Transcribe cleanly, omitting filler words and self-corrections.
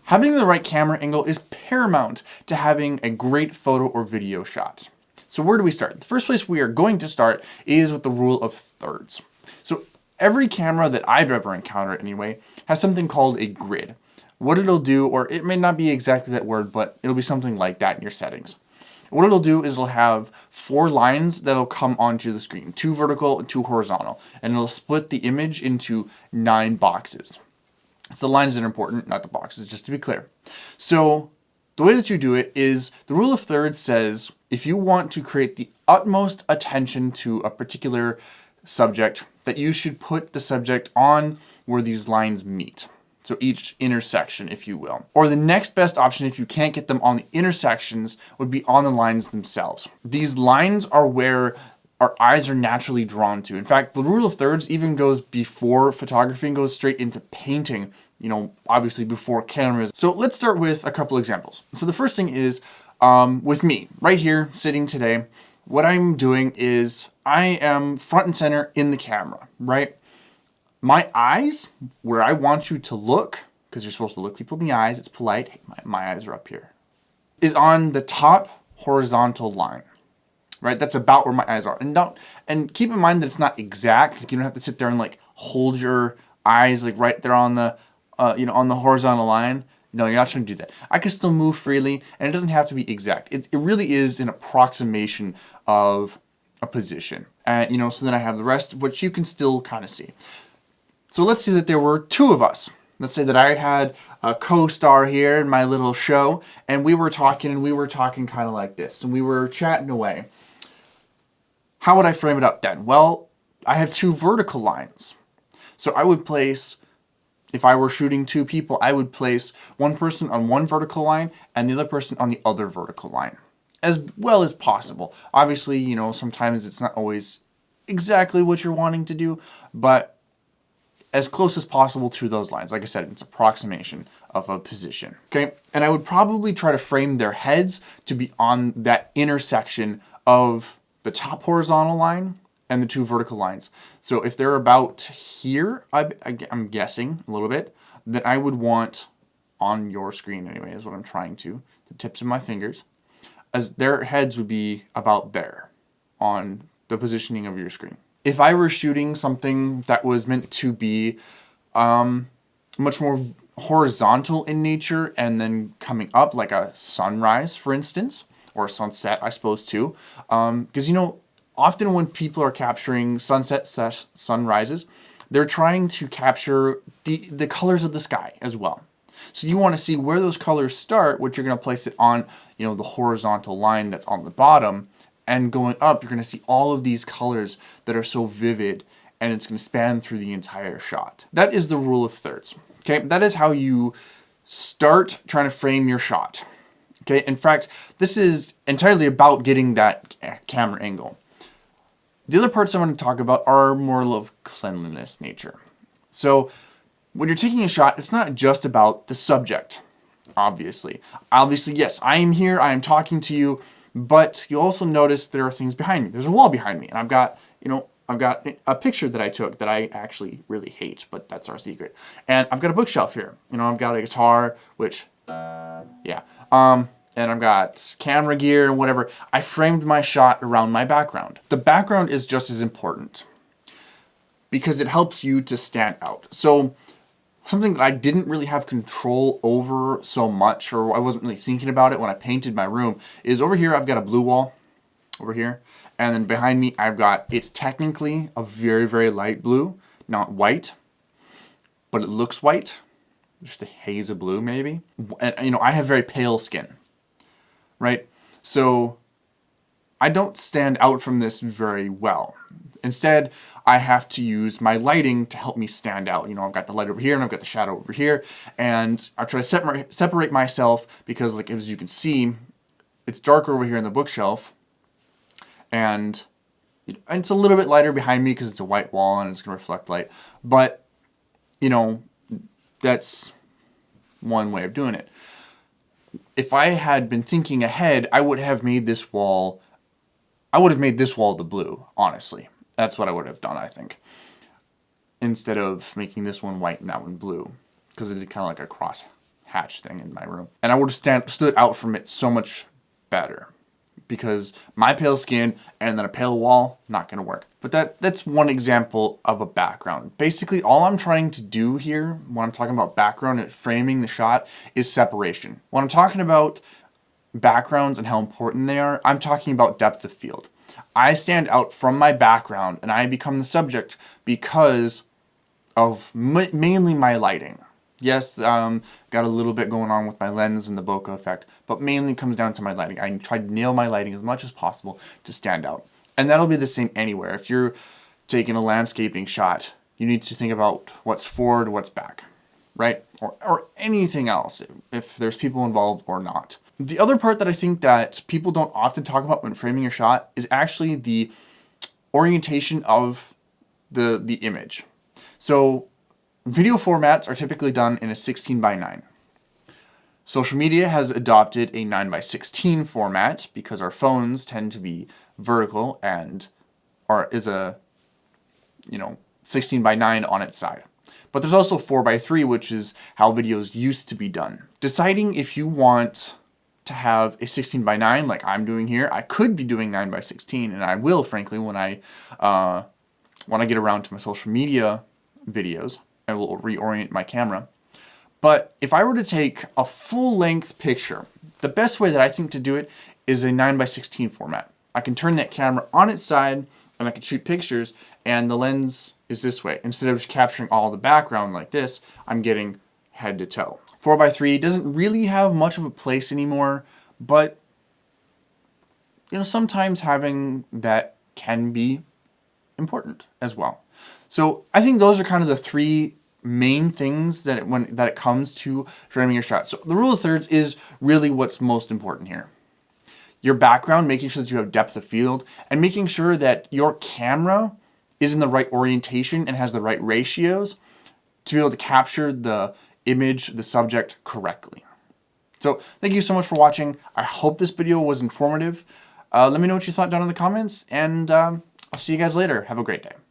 Having the right camera angle is paramount to having a great photo or video shot. So where do we start? The first place we are going to start is with the rule of thirds. So every camera that I've ever encountered anyway has something called a grid. What it'll do, or it may not be exactly that word, but it'll be something like that in your settings. What it'll do is it'll have 4 lines that'll come onto the screen, 2 vertical and 2 horizontal, and it'll split the image into 9 boxes. It's the lines that are important, not the boxes, just to be clear. So the way that you do it is the rule of thirds says if you want to create the utmost attention to a particular subject, that you should put the subject on where these lines meet. So each intersection, if you will. Or the next best option, if you can't get them on the intersections, would be on the lines themselves. These lines are where our eyes are naturally drawn to. In fact, the rule of thirds even goes before photography and goes straight into painting, obviously before cameras. So let's start with a couple examples. So the first thing is with me, right here, sitting today, what I'm doing is I am front and center in the camera, right? My eyes, where I want you to look, because you're supposed to look people in the eyes, it's polite, hey, my eyes are up here, is on the top horizontal line, right? That's about where my eyes are. And keep in mind that it's not exact. Like you don't have to sit there and like hold your eyes like right there on the, on the horizontal line. No, you're not trying to do that. I can still move freely, and it doesn't have to be exact. It really is an approximation of a position. And, so then I have the rest, which you can still kind of see. So let's say that there were 2 of us. Let's say that I had a co-star here in my little show, and we were talking kind of like this, and we were chatting away. How would I frame it up then? Well, I have 2 vertical lines. So I would place, if I were shooting 2 people, I would place one person on one vertical line and the other person on the other vertical line, as well as possible. Obviously, sometimes it's not always exactly what you're wanting to do, but as close as possible to those lines. Like I said, it's approximation of a position. Okay, and I would probably try to frame their heads to be on that intersection of the top horizontal line and the 2 vertical lines. So if they're about here, I'm guessing a little bit, then I would want on your screen anyway, is what I'm trying to, the tips of my fingers, as their heads would be about there on the positioning of your screen. If I were shooting something that was meant to be much more horizontal in nature and then coming up, like a sunrise, for instance, or a sunset, I suppose, too. Because, often when people are capturing sunrises, they're trying to capture the colors of the sky as well. So you want to see where those colors start, which you're going to place it on, the horizontal line that's on the bottom. And going up, you're going to see all of these colors that are so vivid, and it's going to span through the entire shot. That is the rule of thirds. Okay, that is how you start trying to frame your shot. Okay, in fact, this is entirely about getting that camera angle. The other parts I want to talk about are more of cleanliness nature. So when you're taking a shot, it's not just about the subject, obviously. Obviously, yes, I am here, I am talking to you, but you'll also notice there are things behind me. There's a wall behind me, and I've got a picture that I took that I actually really hate, but that's our secret. And I've got a bookshelf here. I've got a guitar, which, yeah. And I've got camera gear and whatever. I framed my shot around my background. The background is just as important because it helps you to stand out. So something that I didn't really have control over so much, or I wasn't really thinking about it when I painted my room, is over here I've got a blue wall, over here, and then behind me it's technically a very, very light blue, not white, but it looks white, just a haze of blue maybe. And I have very pale skin, right? So I don't stand out from this very well. Instead, I have to use my lighting to help me stand out. I've got the light over here and I've got the shadow over here. And I try to separate myself because, like, as you can see, it's darker over here in the bookshelf. And it's a little bit lighter behind me because it's a white wall and it's going to reflect light. But, that's one way of doing it. If I had been thinking ahead, I would have made this wall the blue, honestly. That's what I would have done, I think. Instead of making this one white and that one blue. Because it did kind of like a cross hatch thing in my room. And I would have stood out from it so much better, because my pale skin and then a pale wall, not gonna work. But that's one example of a background. Basically, all I'm trying to do here when I'm talking about background and framing the shot is separation. When I'm talking about backgrounds and how important they are, I'm talking about depth of field. I stand out from my background and I become the subject because of mainly my lighting. Yes, got a little bit going on with my lens and the bokeh effect, but mainly comes down to my lighting. I try to nail my lighting as much as possible to stand out. And that'll be the same anywhere. If you're taking a landscaping shot, you need to think about what's forward, what's back, right? Or anything else, if there's people involved or not. The other part that I think that people don't often talk about when framing your shot is actually the orientation of the image. So video formats are typically done in a 16:9. Social media has adopted a 9:16 format because our phones tend to be vertical and is a 16:9 on its side. But there's also 4:3, which is how videos used to be done. Deciding if you want to have a 16:9 like I'm doing here, I could be doing 9:16, and I will, frankly, when I get around to my social media videos. I will reorient my camera. But if I were to take a full-length picture, the best way that I think to do it is a 9:16 format. I can turn that camera on its side and I can shoot pictures, and the lens is this way. Instead of capturing all the background like this, I'm getting head to toe. 4:3 doesn't really have much of a place anymore, but sometimes having that can be important as well. So I think those are kind of the three main things that it comes to framing your shot. So the rule of thirds is really what's most important here. Your background, making sure that you have depth of field, and making sure that your camera is in the right orientation and has the right ratios to be able to capture the image, the subject correctly. So thank you so much for watching. I hope this video was informative. Let me know what you thought down in the comments, and I'll see you guys later. Have a great day.